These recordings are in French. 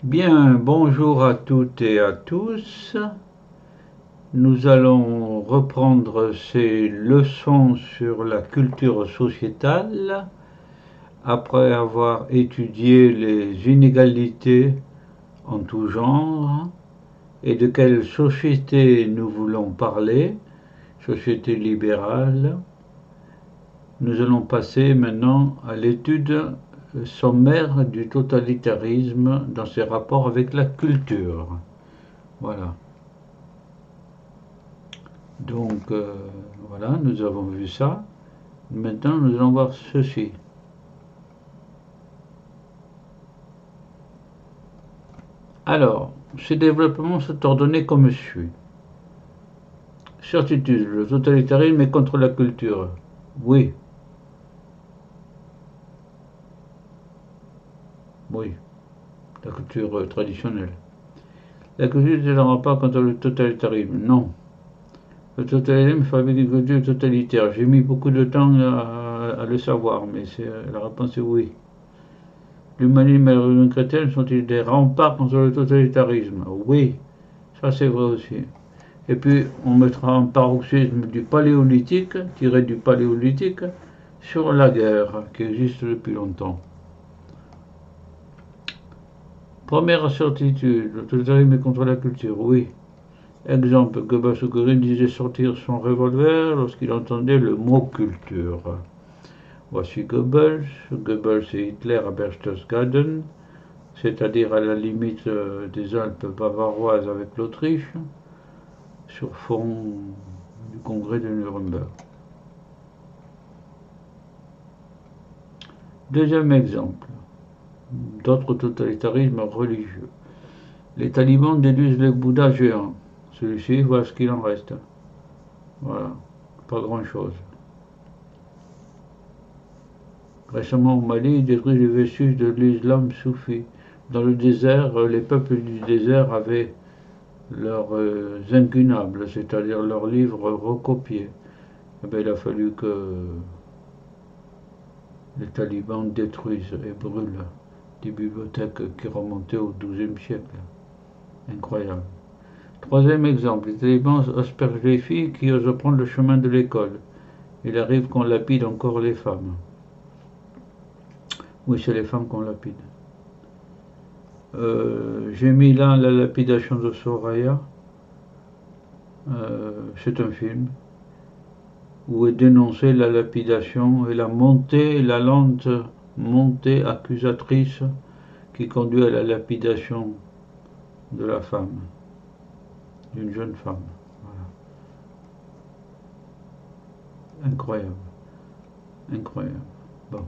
Bien, bonjour à toutes et à tous. Nous allons reprendre ces leçons sur la culture sociétale après avoir étudié les inégalités en tout genre et de quelle société nous voulons parler, société libérale. Nous allons passer maintenant à l'étude sommaire du totalitarisme dans ses rapports avec la culture. Voilà. Donc voilà, nous avons vu ça. Maintenant, nous allons voir ceci. Alors, ces développements sont ordonnés comme suit. Certitude, le totalitarisme est contre la culture. Oui, oui, la culture traditionnelle. La culture ne la pas contre le totalitarisme. Non. Le totalitarisme fabrique une culture totalitaire. J'ai mis beaucoup de temps à le savoir, mais la réponse est oui. L'humanisme et la religion chrétienne sont-ils des remparts contre le totalitarisme? Oui, ça c'est vrai aussi. Et puis on mettra un paroxysme du paléolithique, tiré du paléolithique, sur la guerre qui existe depuis longtemps. Première certitude, le totalitarisme est contre la culture, oui. Exemple, Goebbels ou Göring disait sortir son revolver lorsqu'il entendait le mot culture. Voici Goebbels. Goebbels et Hitler à Berchtesgaden, c'est-à-dire à la limite des Alpes bavaroises avec l'Autriche, sur fond du congrès de Nuremberg. Deuxième exemple, d'autres totalitarismes religieux. Les talibans déduisent le Bouddha géant. Celui-ci, voilà ce qu'il en reste. Voilà, pas grand-chose. Récemment au Mali, ils détruisent les vestiges de l'islam soufi. Dans le désert, les peuples du désert avaient leurs incunables, c'est-à-dire leurs livres recopiés. Eh bien, il a fallu que les talibans détruisent et brûlent des bibliothèques qui remontaient au XIIe siècle. Incroyable. Troisième exemple, les talibans aspergent les filles qui osent prendre le chemin de l'école. Il arrive qu'on lapide encore les femmes. Oui, c'est les femmes qu'on lapide. J'ai mis là la lapidation de Soraya. C'est un film où est dénoncée la lapidation et la lente montée accusatrice qui conduit à la lapidation de la femme, d'une jeune femme. Voilà. Incroyable, incroyable. Bon.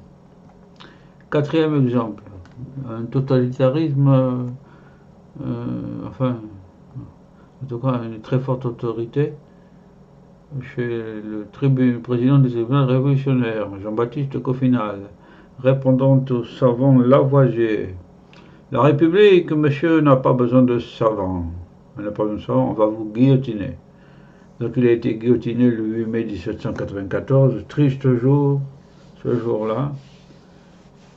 Quatrième exemple, un totalitarisme, enfin, en tout cas une très forte autorité chez le président des tribunaux révolutionnaires, Jean-Baptiste Coffinhal, répondant au savant Lavoisier. La République, monsieur, n'a pas besoin de savants. Elle n'a pas besoin de savants, on va vous guillotiner. Donc il a été guillotiné le 8 mai 1794, triste jour, ce jour-là.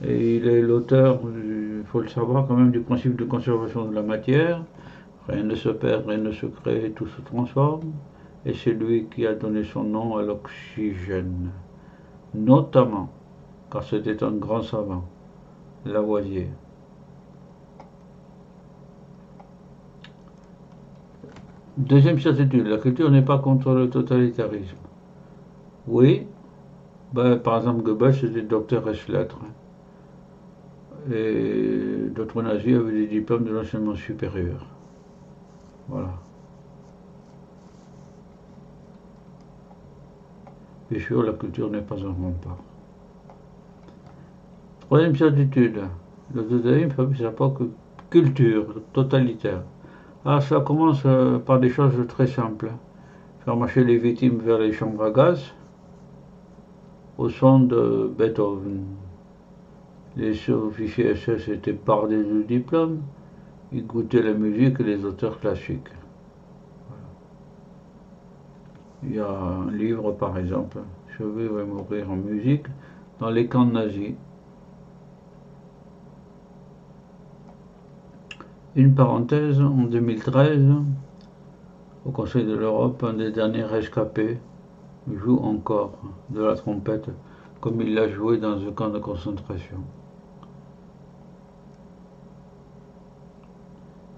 Et il est l'auteur, il faut le savoir quand même, du principe de conservation de la matière. Rien ne se perd, rien ne se crée, tout se transforme. Et c'est lui qui a donné son nom à l'oxygène. Notamment, car c'était un grand savant, Lavoisier. Deuxième certitude, la culture n'est pas contre le totalitarisme. Oui, ben, par exemple, Goebbels était docteur ès lettres. Et d'autres nazis avaient des diplômes de l'enseignement supérieur. Voilà. Bien sûr, la culture n'est pas un rempart. Troisième certitude, le totalitarisme fabrique sa propre culture totalitaire. Ah, ça commence par des choses très simples. Faire marcher les victimes vers les chambres à gaz au son de Beethoven. Les officiers SS étaient bardés de diplômes, ils goûtaient la musique et les auteurs classiques. Il y a un livre, par exemple, Je vais mourir en musique, dans les camps nazis. Une parenthèse, en 2013, au Conseil de l'Europe, un des derniers rescapés joue encore de la trompette comme il l'a joué dans un camp de concentration.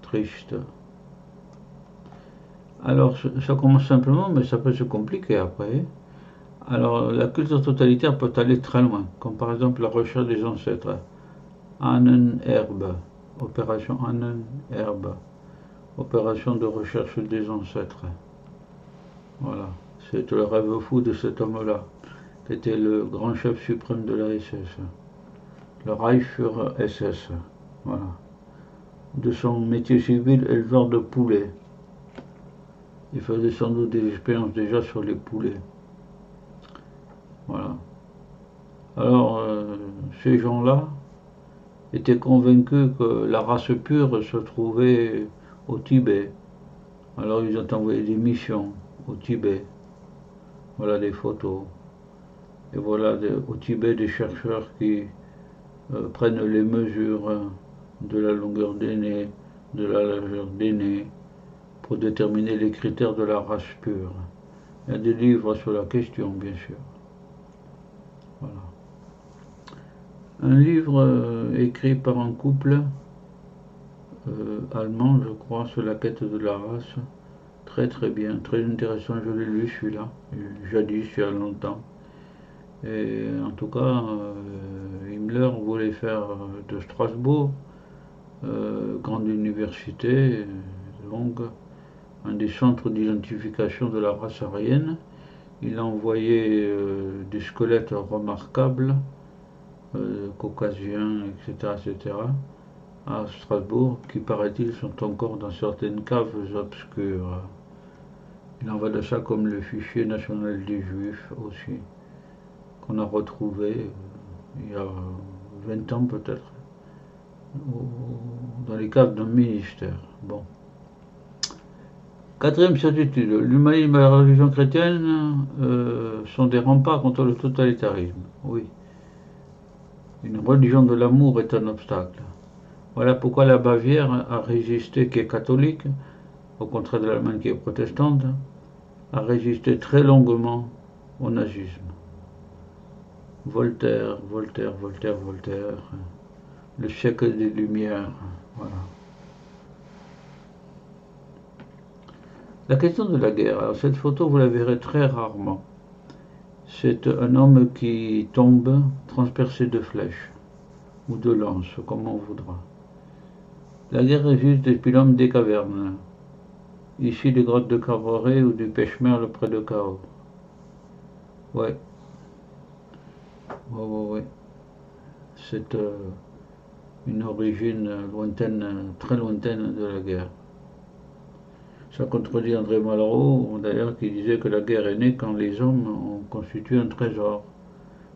Triste. Alors, ça commence simplement, mais ça peut se compliquer après. Alors, la culture totalitaire peut aller très loin, comme par exemple la recherche des ancêtres. Ahnenerbe, opération Ahnenerbe, opération de recherche des ancêtres. Voilà, c'est le rêve fou de cet homme-là, qui était le grand chef suprême de la SS, le Reichsführer SS. Voilà. De son métier civil, éleveur de poulets. Il faisait sans doute des expériences déjà sur les poulets. Voilà. Alors, ces gens-là étaient convaincus que la race pure se trouvait au Tibet. Alors, ils ont envoyé des missions au Tibet. Voilà des photos. Et voilà au Tibet des chercheurs qui prennent les mesures de la longueur des nez, de la largeur des nez, pour déterminer les critères de la race pure. Il y a des livres sur la question, bien sûr. Voilà. Un livre écrit par un couple allemand, je crois, sur la quête de la race. Très très bien, très intéressant, je l'ai lu celui-là, jadis, il y a longtemps. Et en tout cas, Himmler voulait faire de Strasbourg, grande université, donc un des centres d'identification de la race aryenne. Il a envoyé des squelettes remarquables, caucasiens, etc., à Strasbourg, qui paraît-il sont encore dans certaines caves obscures. Il en va de ça comme le fichier national des Juifs aussi, qu'on a retrouvé il y a 20 ans peut-être, dans les caves d'un ministère. Bon. Quatrième certitude, l'humanisme et la religion chrétienne sont des remparts contre le totalitarisme. Oui. Une religion de l'amour est un obstacle. Voilà pourquoi la Bavière a résisté, qui est catholique, au contraire de l'Allemagne qui est protestante, a résisté très longuement au nazisme. Voltaire, Voltaire, Voltaire, Voltaire, le siècle des Lumières, voilà. La question de la guerre, alors cette photo vous la verrez très rarement. C'est un homme qui tombe transpercé de flèches, ou de lances, comme on voudra. La guerre existe depuis l'homme des cavernes, ici des grottes de Cavoré ou du Peshmerg près de Cahors. Ouais. Ouais. C'est une origine lointaine, très lointaine de la guerre. Ça contredit André Malraux, d'ailleurs, qui disait que la guerre est née quand les hommes ont constitué un trésor,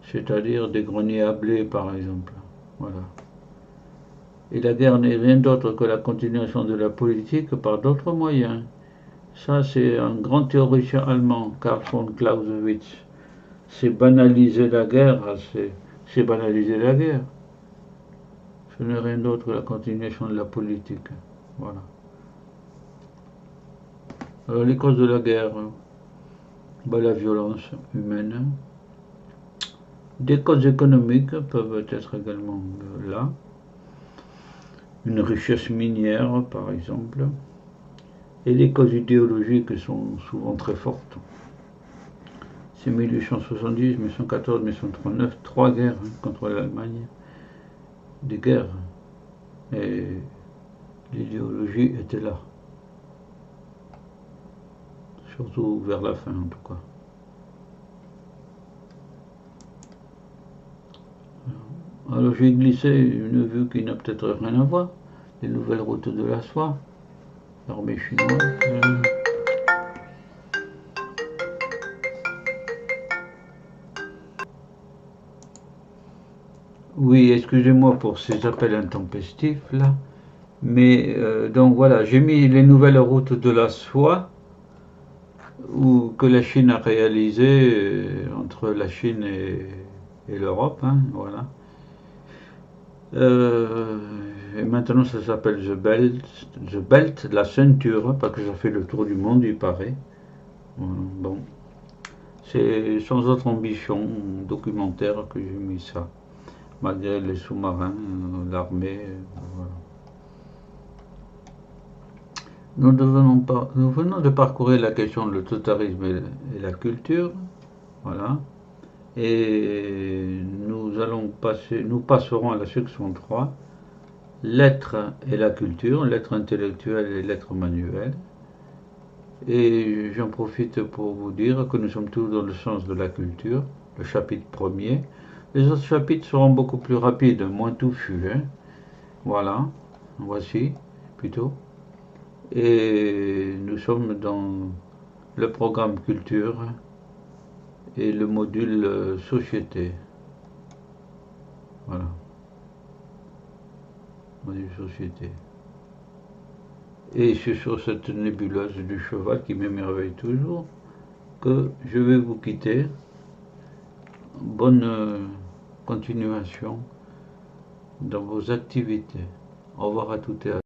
c'est-à-dire des greniers à blé, par exemple. Voilà. Et la guerre n'est rien d'autre que la continuation de la politique par d'autres moyens. Ça, c'est un grand théoricien allemand, Karl von Clausewitz. C'est banaliser la guerre, c'est banaliser la guerre. Ce n'est rien d'autre que la continuation de la politique. Voilà. Alors, les causes de la guerre, la violence humaine. Des causes économiques peuvent être également là. Une richesse minière, par exemple. Et les causes idéologiques sont souvent très fortes. C'est 1870, 1814, 1839, 3 guerres contre l'Allemagne. Des guerres. Et l'idéologie était là. Surtout vers la fin, en tout cas. Alors j'ai glissé une vue qui n'a peut-être rien à voir. Les nouvelles routes de la soie. L'armée chinoise. Oui, excusez-moi pour ces appels intempestifs là. Mais donc voilà, j'ai mis les nouvelles routes de la soie que la Chine a réalisées entre la Chine et l'Europe. Voilà. Et maintenant, maintenant ça s'appelle The Belt, la ceinture, parce que ça fait le tour du monde, il paraît. Bon, c'est sans autre ambition documentaire que j'ai mis ça, malgré les sous-marins, l'armée, voilà. Nous venons de parcourir la question de l'autoritarisme et la culture, voilà, et nous passerons à la section 3, l'être et la culture, l'être intellectuel et l'être manuel. Et j'en profite pour vous dire que nous sommes tous dans le sens de la culture, le chapitre premier. Les autres chapitres seront beaucoup plus rapides, moins touffus, hein. Voilà, voici plutôt. Et nous sommes dans le programme culture et le module société. Voilà, module société. Et c'est sur cette nébuleuse du cheval qui m'émerveille toujours que je vais vous quitter. Bonne continuation dans vos activités. Au revoir à toutes et à tous.